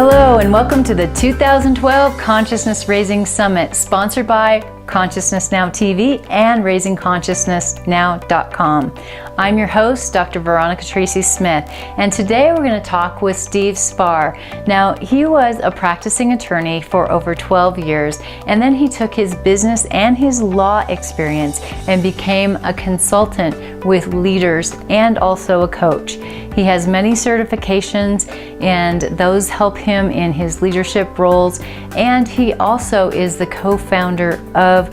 Hello and welcome to the 2012 Consciousness Raising Summit, sponsored by Consciousness Now TV and RaisingConsciousnessNow.com. I'm your host, Dr. Veronica Tracy-Smith, and today we're going to talk with Steve Sphar. Now, he was a practicing attorney for over 12 years, and then he took his business and his law experience and became a consultant with leaders and also a coach. He has many certifications, and those help him in his leadership roles, and he also is the co-founder of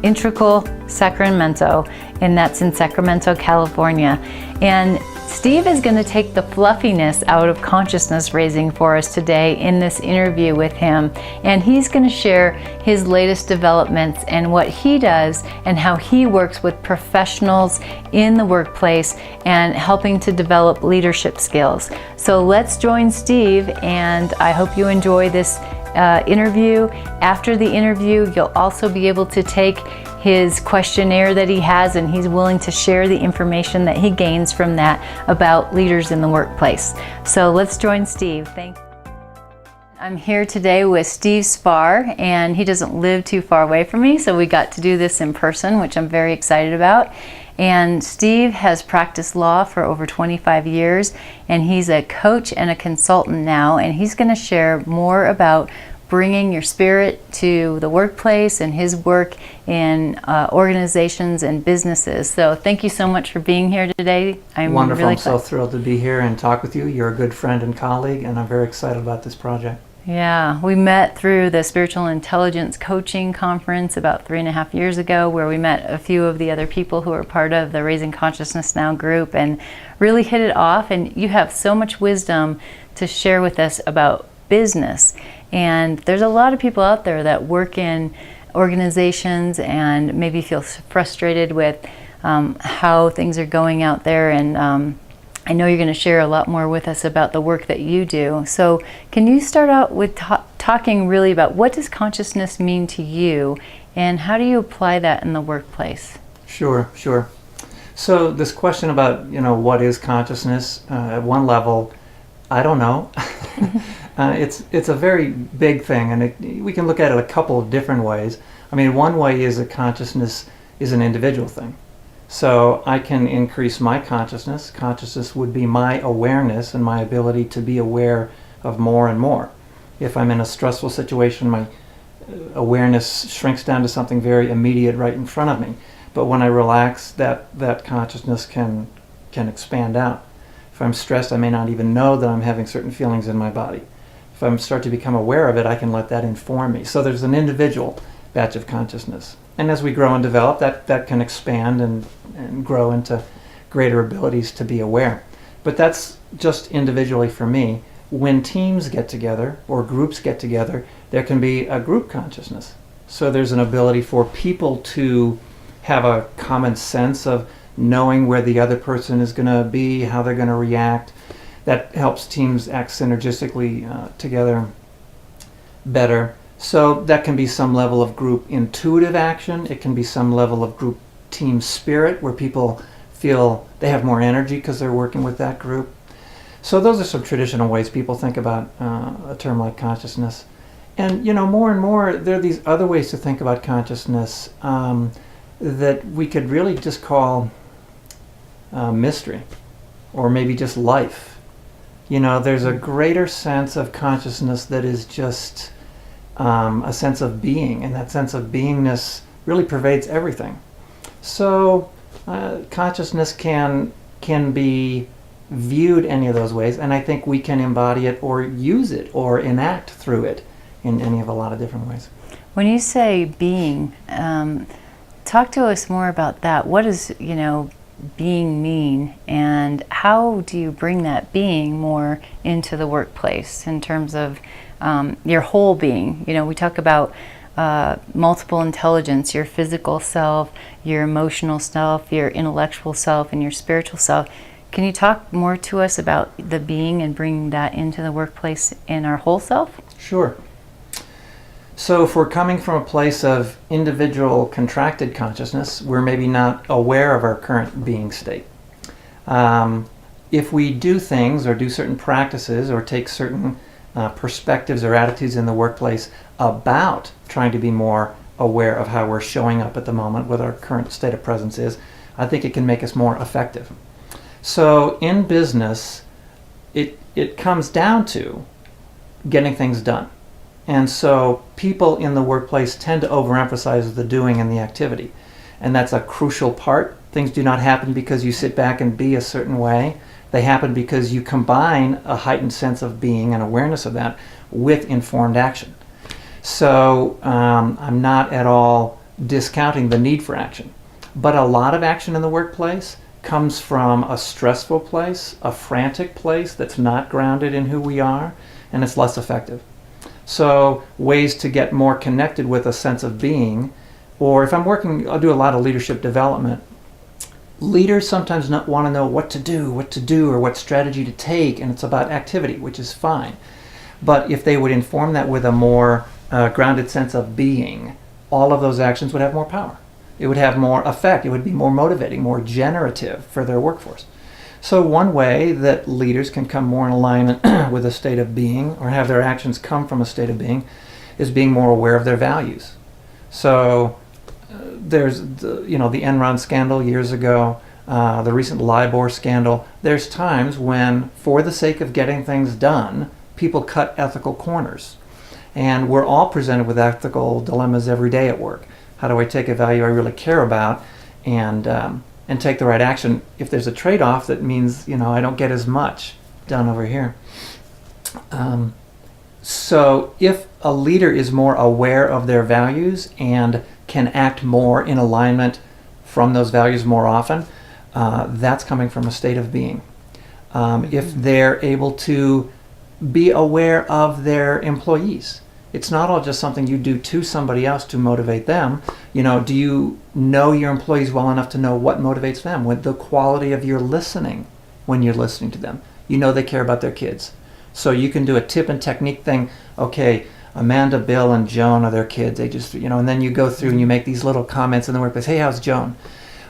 Integral Sacramento, and that's in Sacramento, California. And Steve is going to take the fluffiness out of consciousness raising for us today in this interview with him, and he's going to share his latest developments and what he does and how he works with professionals in the workplace and helping to develop leadership skills. So let's join Steve, and I hope you enjoy this interview. After the interview, you'll also be able to take his questionnaire that he has, and he's willing to share the information that he gains from that about leaders in the workplace. So let's join Steve. Thank you. I'm here today with Steve Sphar, and he doesn't live too far away from me, so we got to do this in person, which I'm very excited about. And Steve has practiced law for over 25 years, and he's a coach and a consultant now, and he's going to share more about bringing your spirit to the workplace and his work in organizations and businesses. So thank you so much for being here today. Wonderful. Really I'm so thrilled to be here and talk with you. You're a good friend and colleague, and I'm very excited about this project. Yeah, we met through the Spiritual Intelligence Coaching Conference about 3.5 years ago, where we met a few of the other people who are part of the Raising Consciousness Now group and really hit it off. And you have so much wisdom to share with us about business. And there's a lot of people out there that work in organizations and maybe feel frustrated with how things are going out there. And I know you're going to share a lot more with us about the work that you do. So can you start out with talking really about what does consciousness mean to you, and how do you apply that in the workplace? Sure. So this question about, what is consciousness, at one level, I don't know. It's a very big thing, and we can look at it a couple of different ways. I mean, one way is that consciousness is an individual thing. So I can increase my consciousness. Consciousness would be my awareness and my ability to be aware of more and more. If I'm in a stressful situation, my awareness shrinks down to something very immediate right in front of me. But when I relax, that consciousness can expand out. If I'm stressed, I may not even know that I'm having certain feelings in my body. If I start to become aware of it, I can let that inform me. So there's an individual batch of consciousness. And as we grow and develop, that can expand and grow into greater abilities to be aware. But that's just individually for me. When teams get together or groups get together, there can be a group consciousness. So there's an ability for people to have a common sense of knowing where the other person is going to be, how they're going to react. That helps teams act synergistically together better. So that can be some level of group intuitive action. It can be some level of group team spirit, where people feel they have more energy because they're working with that group. So those are some traditional ways people think about a term like consciousness. And more and more, there are these other ways to think about consciousness that we could really just call mystery, or maybe just life. There's a greater sense of consciousness that is just a sense of being, and that sense of beingness really pervades everything. So consciousness can be viewed any of those ways, and I think we can embody it or use it or enact through it in any of a lot of different ways. When you say being, talk to us more about that. What does being mean, and how do you bring that being more into the workplace in terms of your whole being? We talk about multiple intelligence, your physical self, your emotional self, your intellectual self, and your spiritual self. Can you talk more to us about the being and bringing that into the workplace in our whole self? Sure. So if we're coming from a place of individual contracted consciousness, we're maybe not aware of our current being state. If we do things or do certain practices or take certain perspectives or attitudes in the workplace about trying to be more aware of how we're showing up at the moment, what our current state of presence is, I think it can make us more effective. So in business, it comes down to getting things done. And so people in the workplace tend to overemphasize the doing and the activity. And that's a crucial part. Things do not happen because you sit back and be a certain way. They happen because you combine a heightened sense of being and awareness of that with informed action. So I'm not at all discounting the need for action. But a lot of action in the workplace comes from a stressful place, a frantic place that's not grounded in who we are, and it's less effective. So ways to get more connected with a sense of being, or if I'm working, I'll do a lot of leadership development. Leaders sometimes not want to know what to do, or what strategy to take, and it's about activity, which is fine. But if they would inform that with a more grounded sense of being, all of those actions would have more power. It would have more effect. It would be more motivating, more generative for their workforce. So one way that leaders can come more in alignment with a state of being, or have their actions come from a state of being, is being more aware of their values. So there's the Enron scandal years ago, the recent LIBOR scandal. There's times when, for the sake of getting things done, people cut ethical corners. And we're all presented with ethical dilemmas every day at work. How do I take a value I really care about and take the right action if there's a trade-off that means I don't get as much done over here. So if a leader is more aware of their values and can act more in alignment from those values more often, that's coming from a state of being. If they're able to be aware of their employees, it's not all just something you do to somebody else to motivate them. Do you know your employees well enough to know what motivates them? With the quality of your listening when you're listening to them. They care about their kids. So you can do a tip and technique thing. Okay, Amanda, Bill, and Joan are their kids. They just, and then you go through and you make these little comments in the workplace. Hey, how's Joan?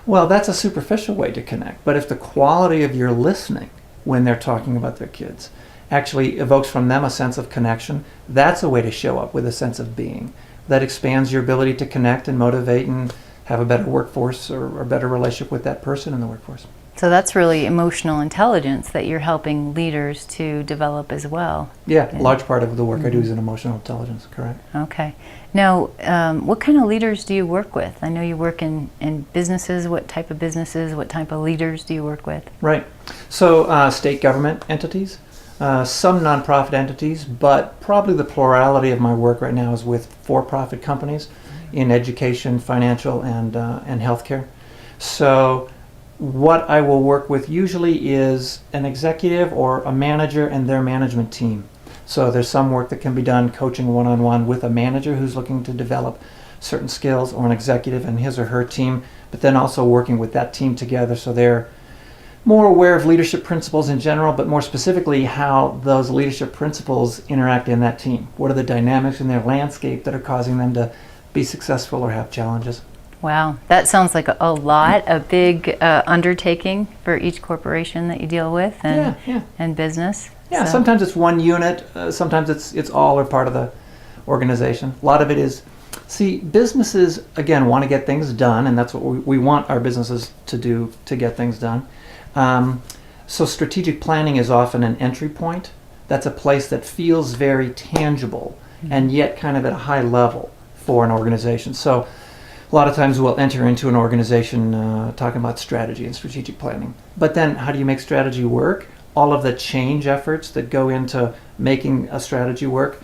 Well, that's a superficial way to connect. But if the quality of your listening when they're talking about their kids actually evokes from them a sense of connection, that's a way to show up with a sense of being. That expands your ability to connect and motivate and have a better workforce or a better relationship with that person in the workforce. So that's really emotional intelligence that you're helping leaders to develop as well. Yeah, a large part of the work I do is in emotional intelligence, correct. Okay. Now, what kind of leaders do you work with? I know you work in businesses. What type of businesses, what type of leaders do you work with? Right. So state government entities, some nonprofit entities, but probably the plurality of my work right now is with for-profit companies in education, financial, and healthcare. So what I will work with usually is an executive or a manager and their management team. So there's some work that can be done coaching one-on-one with a manager who's looking to develop certain skills, or an executive and his or her team, but then also working with that team together so they're more aware of leadership principles in general, but more specifically how those leadership principles interact in that team. What are the dynamics in their landscape that are causing them to be successful or have challenges? Wow, that sounds like a big undertaking for each corporation that you deal with and business. Yeah, so. Sometimes it's one unit, sometimes it's all or part of the organization. A lot of it is, businesses, again, want to get things done, and that's what we want our businesses to do, to get things done. So strategic planning is often an entry point. That's a place that feels very tangible and yet kind of at a high level for an organization. So a lot of times we'll enter into an organization talking about strategy and strategic planning. But then how do you make strategy work? All of the change efforts that go into making a strategy work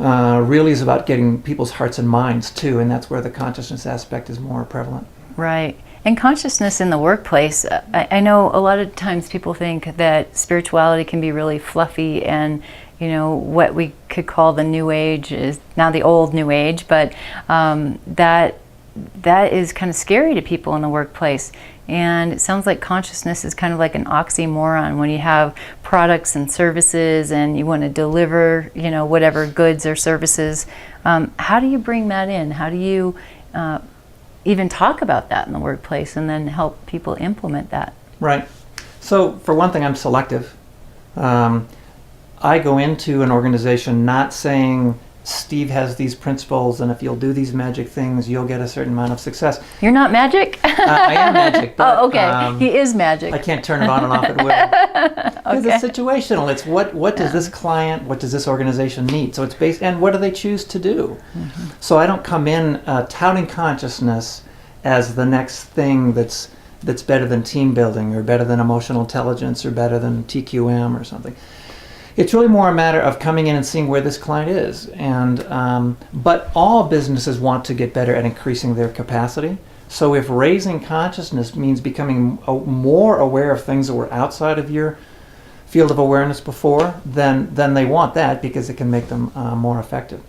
really is about getting people's hearts and minds too, and that's where the consciousness aspect is more prevalent. Right. And consciousness in the workplace, I know a lot of times people think that spirituality can be really fluffy and what we could call the new age is now the old new age, but that is kind of scary to people in the workplace. And it sounds like consciousness is kind of like an oxymoron when you have products and services and you want to deliver, whatever goods or services. How do you bring that in? How do you even talk about that in the workplace and then help people implement that? Right. So for one thing, I'm selective. I go into an organization not saying Steve has these principles, and if you'll do these magic things, you'll get a certain amount of success. You're not magic? I am magic. But, okay. He is magic. I can't turn it on and off at will. Because Okay. it's situational. It's what does this client, what does this organization need? So it's based, and what do they choose to do? So I don't come in touting consciousness as the next thing that's better than team building or better than emotional intelligence or better than TQM or something. It's really more a matter of coming in and seeing where this client is. And but all businesses want to get better at increasing their capacity. So if raising consciousness means becoming more aware of things that were outside of your field of awareness before, then they want that because it can make them more effective.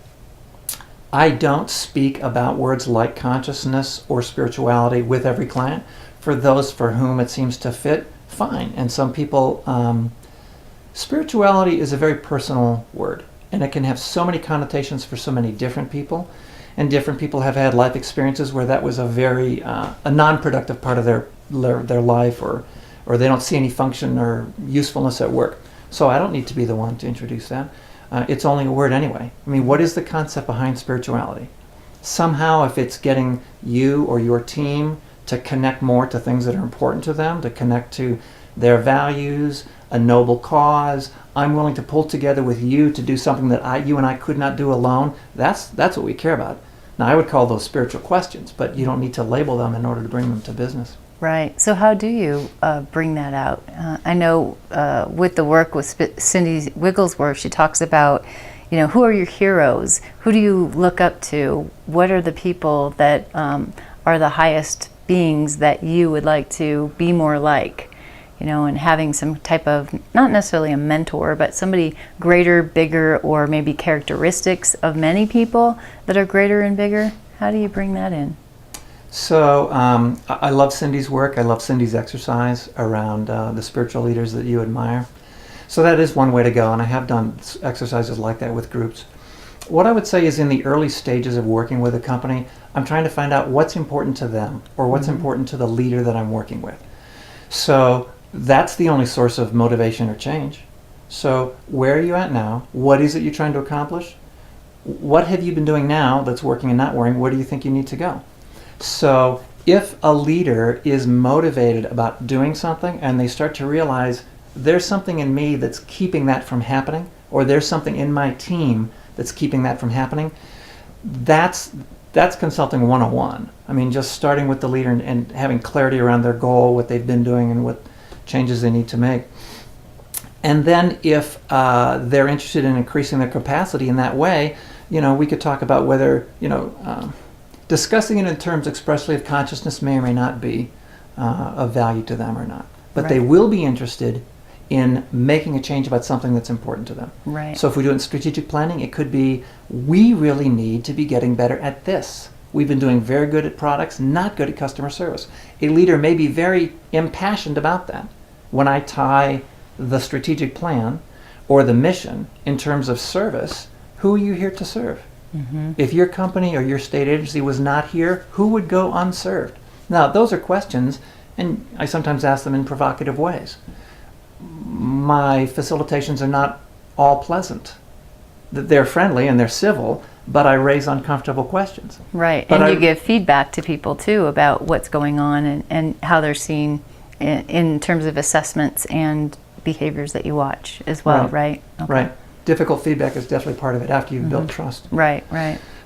I don't speak about words like consciousness or spirituality with every client. For those for whom it seems to fit, fine. And some people, spirituality is a very personal word, and it can have so many connotations for so many different people. And different people have had life experiences where that was a very a non-productive part of their life, or they don't see any function or usefulness at work. So I don't need to be the one to introduce that. It's only a word anyway. I mean, what is the concept behind spirituality? Somehow, if it's getting you or your team to connect more to things that are important to them, to connect to their values, a noble cause, I'm willing to pull together with you to do something that you and I could not do alone. That's what we care about. Now, I would call those spiritual questions, but you don't need to label them in order to bring them to business. Right. So how do you bring that out? I know with the work with Cindy Wigglesworth, she talks about, who are your heroes? Who do you look up to? What are the people that are the highest beings that you would like to be more like? And having some type of, not necessarily a mentor, but somebody greater, bigger, or maybe characteristics of many people that are greater and bigger. How do you bring that in? So I love Cindy's work. I love Cindy's exercise around the spiritual leaders that you admire. So that is one way to go, and I have done exercises like that with groups. What I would say is in the early stages of working with a company, I'm trying to find out what's important to them or what's important to the leader that I'm working with. So that's the only source of motivation or change. So where are you at now? What is it you're trying to accomplish? What have you been doing now that's working and not working? Where do you think you need to go? So if a leader is motivated about doing something and they start to realize there's something in me that's keeping that from happening, or there's something in my team that's keeping that from happening, that's consulting 101. I mean, just starting with the leader and having clarity around their goal, what they've been doing, and what changes they need to make. And then if they're interested in increasing their capacity in that way, we could talk about whether, discussing it in terms expressly of consciousness may or may not be of value to them or not. But they will be interested in making a change about something that's important to them. Right. So if we do it in strategic planning, it could be, we really need to be getting better at this. We've been doing very good at products, not good at customer service. A leader may be very impassioned about that. When I tie the strategic plan or the mission in terms of service, who are you here to serve? Mm-hmm. If your company or your state agency was not here, who would go unserved? Now, those are questions, and I sometimes ask them in provocative ways. My facilitations are not all pleasant. They're friendly and they're civil, but I raise uncomfortable questions. Right, but and you give feedback to people too about what's going on and how they're seeing in terms of assessments and behaviors that you watch as well, right? Okay. Right. Difficult feedback is definitely part of it after you've built trust. Right.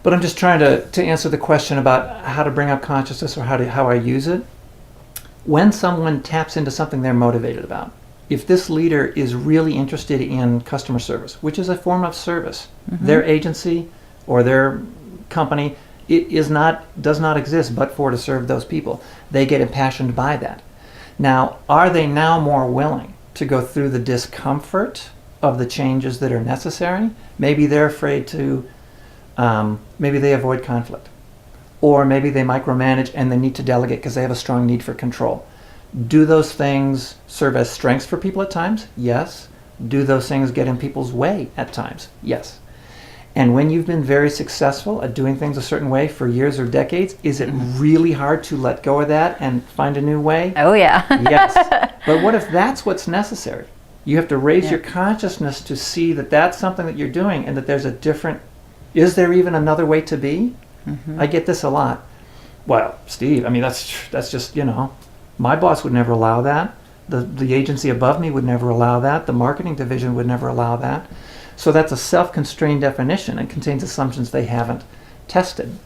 But I'm just trying to answer the question about how to bring up consciousness or how I use it. When someone taps into something they're motivated about, if this leader is really interested in customer service, which is a form of service, their agency or their company does not exist but for to serve those people. They get impassioned by that. Now, are they now more willing to go through the discomfort of the changes that are necessary? Maybe they're afraid to, maybe they avoid conflict. Or maybe they micromanage and they need to delegate because they have a strong need for control. Do those things serve as strengths for people at times? Yes. Do those things get in people's way at times? Yes. And when you've been very successful at doing things a certain way for years or decades, is it really hard to let go of that and find a new way? Oh, yeah. Yes. But what if that's what's necessary? You have to raise Yeah. your consciousness to see that that's something that you're doing and that there's a different, is there even another way to be? I get this a lot. Well, Steve, I mean, that's just, my boss would never allow that. The agency above me would never allow that. The marketing division would never allow that. So that's a self-constrained definition and contains assumptions they haven't tested.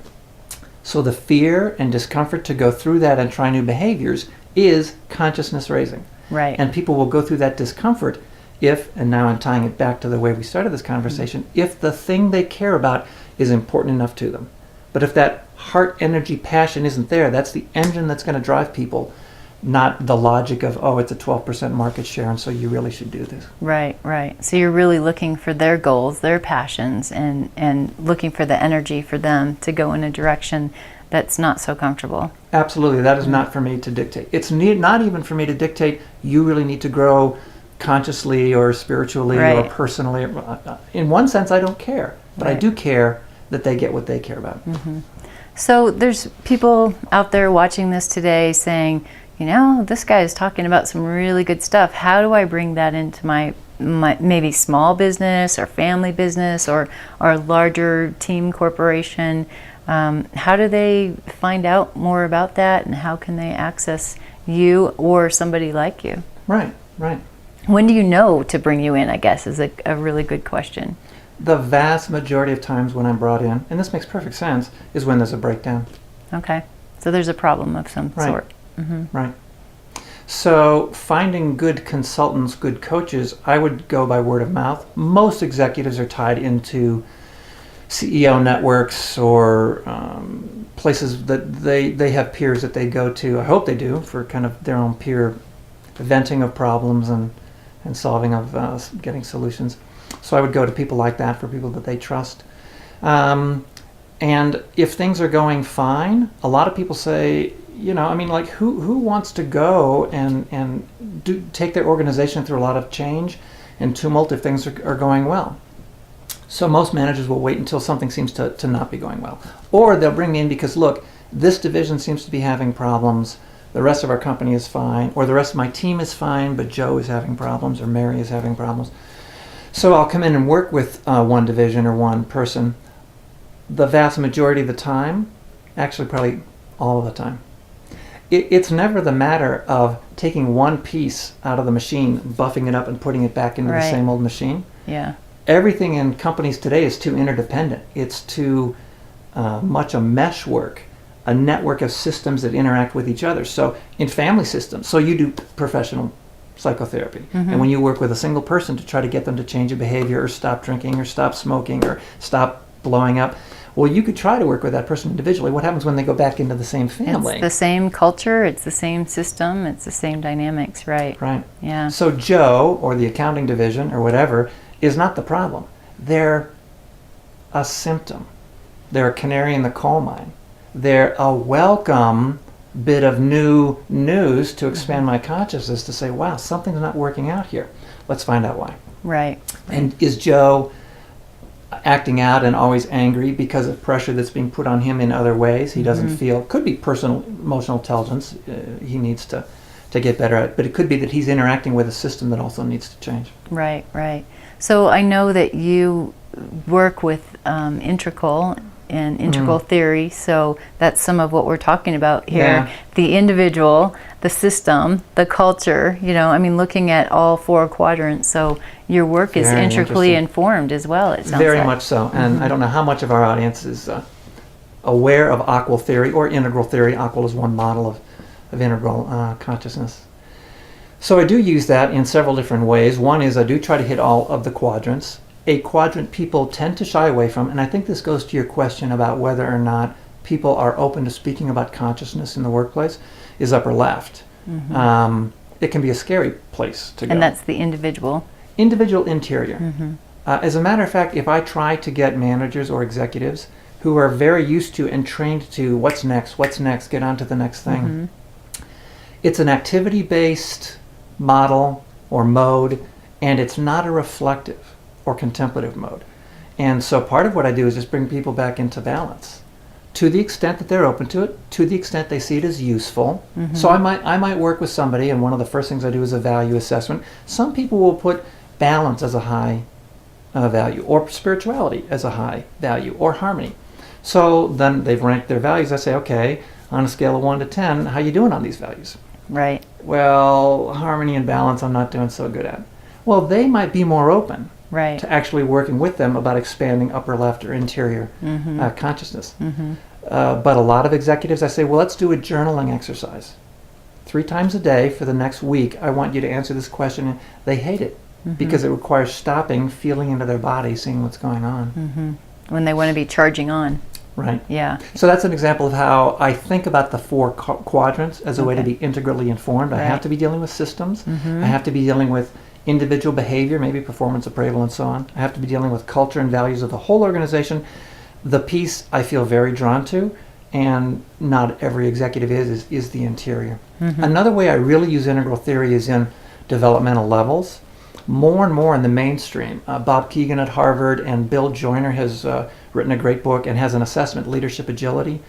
So the fear and discomfort to go through that and try new behaviors is consciousness raising. Right. And people will go through that discomfort if, and now I'm tying it back to the way we started this conversation, if the thing they care about is important enough to them. But if that heart energy passion isn't there, that's the engine that's going to drive people, not the logic of, oh, it's a 12% market share and so you really should do this. Right, right. So you're really looking for their goals, their passions, and looking for the energy for them to go in a direction that's not so comfortable. Absolutely. That is not for me to dictate. It's not even for me to dictate you really need to grow consciously or spiritually or Right. personally. In one sense, I don't care. But I Right. do care that they get what they care about. So there's people out there watching this today saying, this guy is talking about some really good stuff. How do I bring that into my maybe small business or family business or larger team corporation? How do they find out more about that, and how can they access you or somebody like you? Right, right. When do you know to bring you in, I guess, is a really good question. The vast majority of times when I'm brought in, and this makes perfect sense, is when there's a breakdown. Okay. So there's a problem of some Right. sort. Right. So finding good consultants, good coaches, I would go by word of mouth. Most executives are tied into CEO networks or places that they have peers that they go to. I hope they do, for kind of their own peer venting of problems and solving of getting solutions. So I would go to people like that, for people that they trust. And if things are going fine, a lot of people say, who wants to go and take their organization through a lot of change and tumult if things are going well? So most managers will wait until something seems to not be going well. Or they'll bring me in because, look, this division seems to be having problems, the rest of our company is fine, or the rest of my team is fine, but Joe is having problems, or Mary is having problems. So I'll come in and work with one division or one person the vast majority of the time, actually probably all of the time. It's never the matter of taking one piece out of the machine, buffing it up and putting it back into the Right. same old machine. Yeah. Everything in companies today is too interdependent. It's too much a meshwork, a network of systems that interact with each other. So in family systems, so you do professional psychotherapy. And when you work with a single person to try to get them to change a behavior or stop drinking or stop smoking or stop blowing up, well, you could try to work with that person individually. What happens when they go back into the same family? It's the same culture, it's the same system, it's the same dynamics, right? Right. Yeah. So Joe, or the accounting division, or whatever, is not the problem. They're a symptom. They're a canary in the coal mine. They're a welcome bit of new news to expand my consciousness to say, wow, something's not working out here. Let's find out why. Right. And is Joe acting out and always angry because of pressure that's being put on him in other ways? He doesn't feel, could be personal emotional intelligence he needs to get better at, but it could be that he's interacting with a system that also needs to change. Right, right. So I know that you work with integral and integral theory, so that's some of what we're talking about here. Yeah. The individual, the system, the culture, looking at all four quadrants. So your work is Very integrally interesting. informed as well, it sounds Very like. much so. And I don't know how much of our audience is aware of aqual theory or integral theory. Aqual is one model of integral consciousness. So I do use that in several different ways. One is I do try to hit all of the quadrants. A quadrant people tend to shy away from, and I think this goes to your question about whether or not people are open to speaking about consciousness in the workplace, is upper left. It can be a scary place to go. And that's the individual. Individual interior. As a matter of fact, if I try to get managers or executives who are very used to and trained to what's next, get on to the next thing, it's an activity-based model or mode, and it's not a reflective or contemplative mode. And so part of what I do is just bring people back into balance to the extent that they're open to it, to the extent they see it as useful. So I might work with somebody, and one of the first things I do is a value assessment. Some people will put balance as a high value, or spirituality as a high value, or harmony. So then they've ranked their values. I say, okay, on a scale of 1 to 10, how you doing on these values? Right. Well, harmony and balance I'm not doing so good at. Well, they might be more open Right. to actually working with them about expanding upper left or interior consciousness. But a lot of executives, I say, well, let's do a journaling exercise. 3 times a day for the next week, I want you to answer this question. And they hate it because it requires stopping, feeling into their body, seeing what's going on. When they want to be charging on. Right. Yeah. So that's an example of how I think about the 4 quadrants as a way to be integrally informed. I have to be dealing with systems. I have to be dealing with individual behavior, maybe performance appraisal and so on. I have to be dealing with culture and values of the whole organization. The piece I feel very drawn to, and not every executive is the interior. Another way I really use integral theory is in developmental levels. More and more in the mainstream. Bob Keegan at Harvard and Bill Joyner has written a great book and has an assessment, Leadership Agility.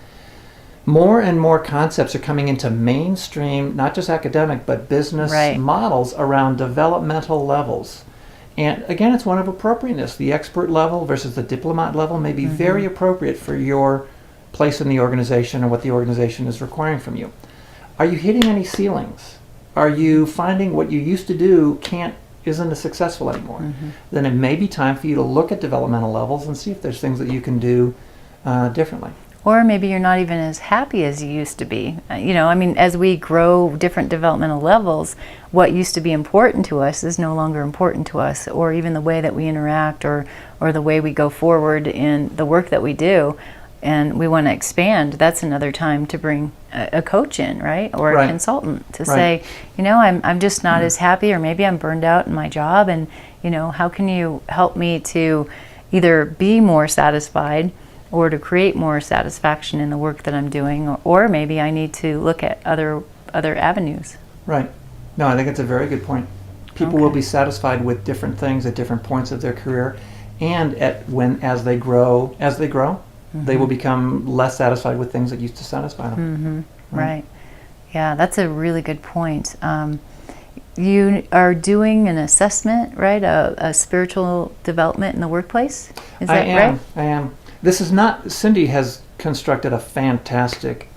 More and more concepts are coming into mainstream, not just academic, but business models around developmental levels. And again, it's one of appropriateness. The expert level versus the diplomat level may be very appropriate for your place in the organization or what the organization is requiring from you. Are you hitting any ceilings? Are you finding what you used to do isn't as successful anymore? Then it may be time for you to look at developmental levels and see if there's things that you can do differently. Or maybe you're not even as happy as you used to be. As we grow different developmental levels, what used to be important to us is no longer important to us, or even the way that we interact or the way we go forward in the work that we do. And we want to expand. That's another time to bring a coach in, right? Or a consultant to say, I'm just not as happy, or maybe I'm burned out in my job, and how can you help me to either be more satisfied or to create more satisfaction in the work that I'm doing, or maybe I need to look at other avenues. Right. No, I think it's a very good point. People will be satisfied with different things at different points of their career, and as they grow, they will become less satisfied with things that used to satisfy them. Right. Yeah, that's a really good point. You are doing an assessment, right? A spiritual development in the workplace? Is that right? I am. This is not, Cindy has constructed a fantastic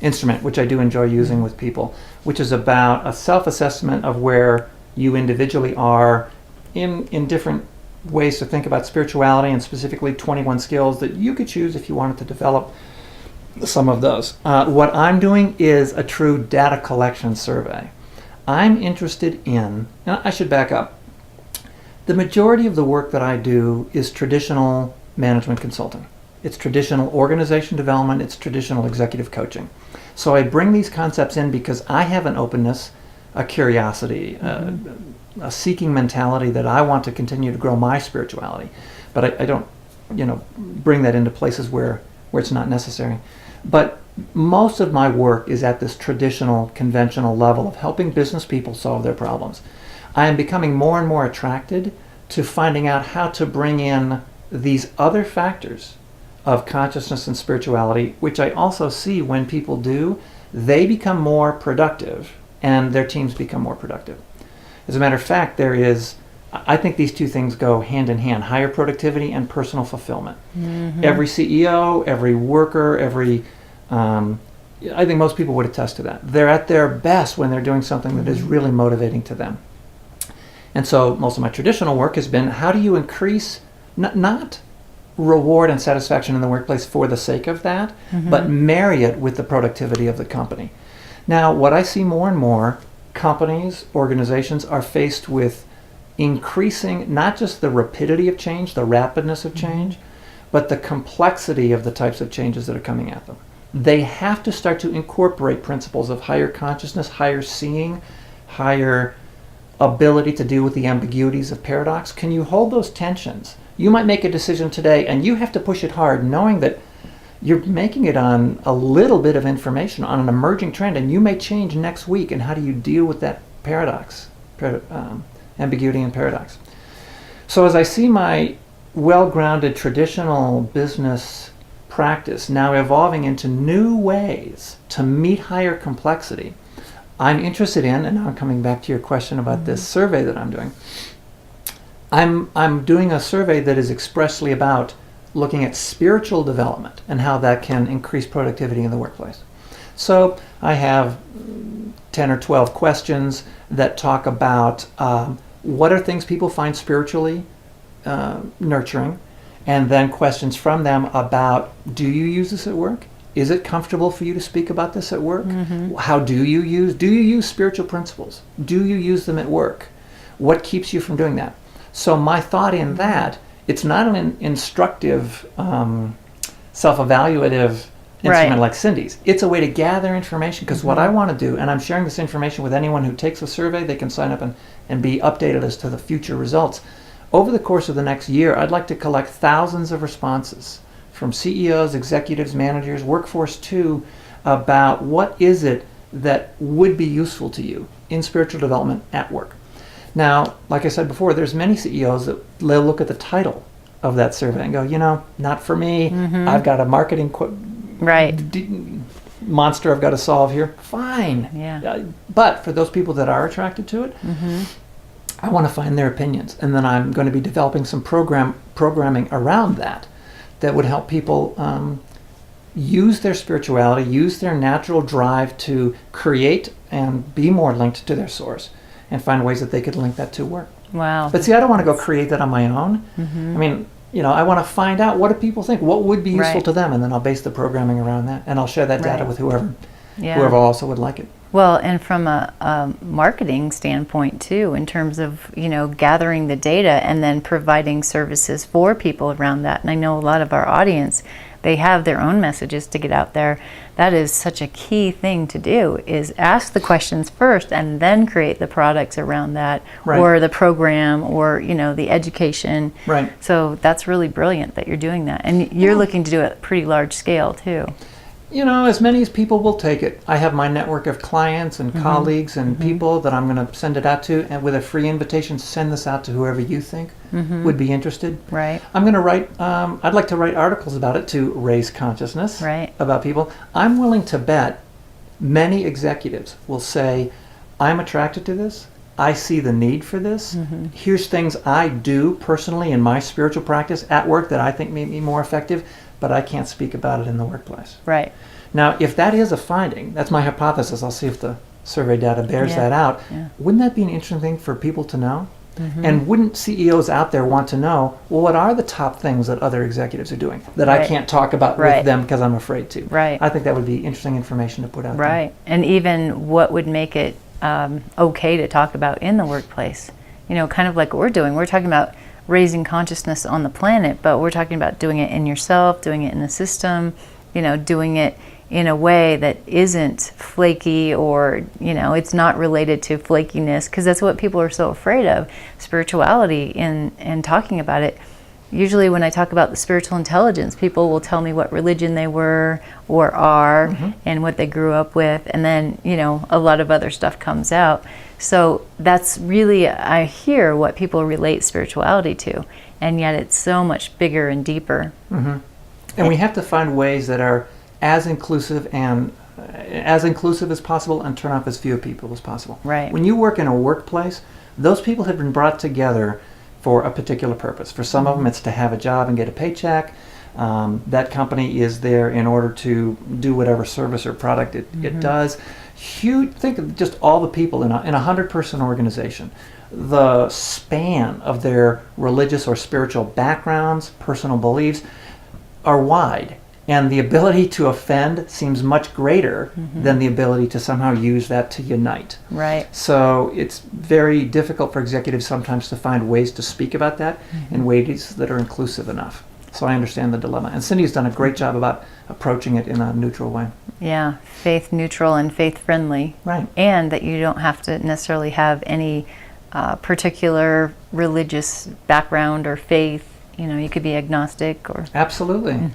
instrument, which I do enjoy using with people, which is about a self-assessment of where you individually are in different ways to think about spirituality, and specifically 21 skills that you could choose if you wanted to develop some of those. What I'm doing is a true data collection survey. I'm interested in, and I should back up, the majority of the work that I do is traditional management consulting. It's traditional organization development, it's traditional executive coaching. So I bring these concepts in because I have an openness, a curiosity, a seeking mentality that I want to continue to grow my spirituality. But I don't, bring that into places where it's not necessary. But most of my work is at this traditional, conventional level of helping business people solve their problems. I am becoming more and more attracted to finding out how to bring in these other factors of consciousness and spirituality, which I also see when people do, they become more productive and their teams become more productive. As a matter of fact, I think these two things go hand in hand, higher productivity and personal fulfillment. Every CEO, every worker, I think most people would attest to that. They're at their best when they're doing something that is really motivating to them. And so most of my traditional work has been, how do you increase, not reward and satisfaction in the workplace for the sake of that, but marry it with the productivity of the company. Now, what I see more and more, companies, organizations are faced with increasing not just the rapidity of change, the rapidness of change, but the complexity of the types of changes that are coming at them. They have to start to incorporate principles of higher consciousness, higher seeing, higher ability to deal with the ambiguities of paradox. Can you hold those tensions? You might make a decision today and you have to push it hard, knowing that you're making it on a little bit of information on an emerging trend, and you may change next week. And how do you deal with that paradox, ambiguity and paradox? So as I see my well-grounded traditional business practice now evolving into new ways to meet higher complexity, I'm interested in, and now I'm coming back to your question about this survey that I'm doing. I'm doing a survey that is expressly about looking at spiritual development and how that can increase productivity in the workplace. So I have 10 or 12 questions that talk about what are things people find spiritually nurturing, and then questions from them about, do you use this at work? Is it comfortable for you to speak about this at work? How do you use spiritual principles? Do you use them at work? What keeps you from doing that? So my thought in that, it's not an instructive, self-evaluative instrument like Cindy's. It's a way to gather information, because what I want to do, and I'm sharing this information with anyone who takes a survey, they can sign up and be updated as to the future results. Over the course of the next year, I'd like to collect thousands of responses from CEOs, executives, managers, workforce too, about what is it that would be useful to you in spiritual development at work. Now, like I said before, there's many CEOs that they'll look at the title of that survey and go, not for me. I've got a marketing monster I've got to solve here. Fine. Yeah. But for those people that are attracted to it, I want to find their opinions, and then I'm going to be developing some programming around that would help people use their spirituality, use their natural drive to create and be more linked to their source, and find ways that they could link that to work. Wow. But see, I don't want to go create that on my own. I mean, I want to find out, what do people think? What would be useful to them? And then I'll base the programming around that, and I'll share that data with whoever also would like it. Well, and from a marketing standpoint too, in terms of, gathering the data and then providing services for people around that. And I know a lot of our audience, they have their own messages to get out there. That is such a key thing to do, is ask the questions first and then create the products around that, or the program, or, the education. Right. So that's really brilliant that you're doing that. And you're looking to do it at pretty large scale too. As many as people will take it. I have my network of clients and colleagues and people that I'm going to send it out to, and with a free invitation, send this out to whoever you think would be interested. Right. I'm going to write, I'd like to write articles about it to raise consciousness about people. I'm willing to bet many executives will say, I'm attracted to this. I see the need for this. Here's things I do personally in my spiritual practice at work that I think make me more effective, but I can't speak about it in the workplace. Right. Now, if that is a finding, that's my hypothesis. I'll see if the survey data bears that out. Wouldn't that be an interesting thing for people to know? And wouldn't CEOs out there want to know, well, what are the top things that other executives are doing that I can't talk about with them because I'm afraid to? Right. I think that would be interesting information to put out there. Right. And even what would make it okay to talk about in the workplace? Kind of like what we're doing. We're talking about raising consciousness on the planet, but we're talking about doing it in yourself, doing it in the system, doing it in a way that isn't flaky, or, it's not related to flakiness, because that's what people are so afraid of, spirituality, and talking about it. Usually when I talk about the spiritual intelligence, people will tell me what religion they were or are and what they grew up with, and then, a lot of other stuff comes out. So that's really, I hear what people relate spirituality to, and yet it's so much bigger and deeper. And we have to find ways that are as inclusive as possible and turn off as few people as possible. Right. When you work in a workplace, those people have been brought together for a particular purpose. For some of them, it's to have a job and get a paycheck. That company is there in order to do whatever service or product it does. Think of just all the people in a 100-person organization. The span of their religious or spiritual backgrounds, personal beliefs, are wide. And the ability to offend seems much greater than the ability to somehow use that to unite. Right. So it's very difficult for executives sometimes to find ways to speak about that in ways that are inclusive enough. So I understand the dilemma. And Cindy's done a great job about approaching it in a neutral way. Yeah, faith neutral and faith friendly. Right. And that you don't have to necessarily have any particular religious background or faith. You could be agnostic or... Absolutely.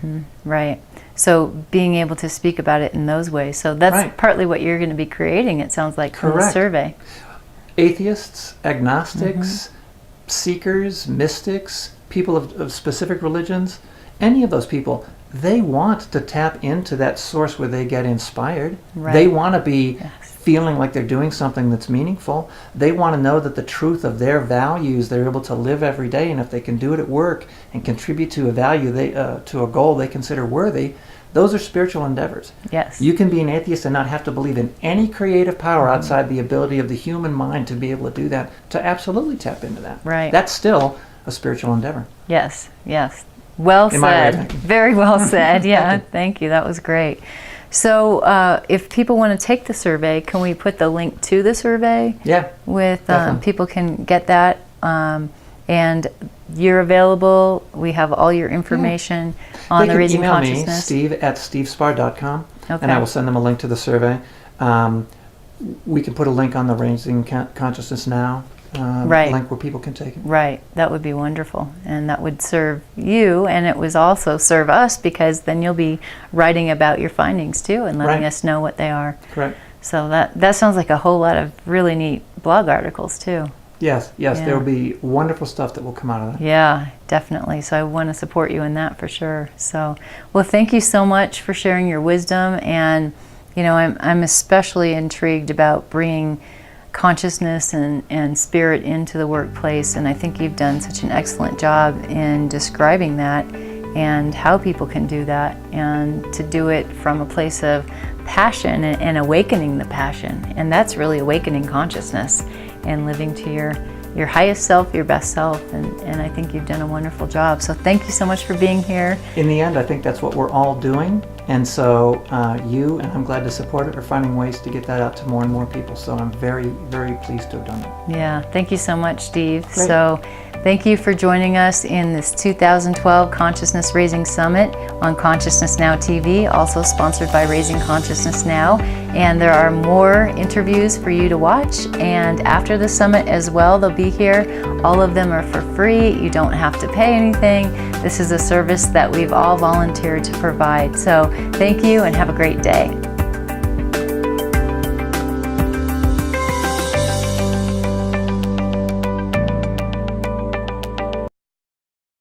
Right. So being able to speak about it in those ways. So that's partly what you're going to be creating, it sounds like, from the survey. Atheists, agnostics, seekers, mystics, people of specific religions, any of those people, they want to tap into that source where they get inspired. Right. They want to be Yes. feeling like they're doing something that's meaningful. They want to know that the truth of their values they're able to live every day, and if they can do it at work and contribute to a value to a goal they consider worthy, those are spiritual endeavors. Yes. You can be an atheist and not have to believe in any creative power outside the ability of the human mind to be able to do that, to absolutely tap into that. Right. That's still a spiritual endeavor. Yes, yes. Well In my way of said. thinking. Very well said. Yeah, thank you. That was great. So if people want to take the survey, can we put the link to the survey? Yeah. With Definitely. people can get that. And you're available. We have all your information on the Raising They can email me, Consciousness. steve@stevespar.com, Okay. and I will send them a link to the survey. We can put a link on the Raising Consciousness Now Right. link where people can take it. Right, that would be wonderful, and that would serve you, and it would also serve us, because then you'll be writing about your findings too and letting Right. us know what they are. Correct. So that sounds like a whole lot of really neat blog articles too. Yes, Yeah. there will be wonderful stuff that will come out of that. Yeah, definitely. So I want to support you in that for sure. So, well, thank you so much for sharing your wisdom, and I'm especially intrigued about bringing consciousness and spirit into the workplace, and I think you've done such an excellent job in describing that and how people can do that, and to do it from a place of passion and awakening the passion. And that's really awakening consciousness and living to your highest self, your best self, and I think you've done a wonderful job. So thank you so much for being here. In the end, I think that's what we're all doing, and so you, and I'm glad to support it, are finding ways to get that out to more and more people. So I'm very, very pleased to have done it. Yeah, thank you so much, Steve. Great. So thank you for joining us in this 2012 Consciousness Raising Summit on Consciousness Now TV, also sponsored by Raising Consciousness Now. And there are more interviews for you to watch, and after the summit as well, they'll be here. All of them are for free. You don't have to pay anything. This is a service that we've all volunteered to provide. So thank you, and have a great day.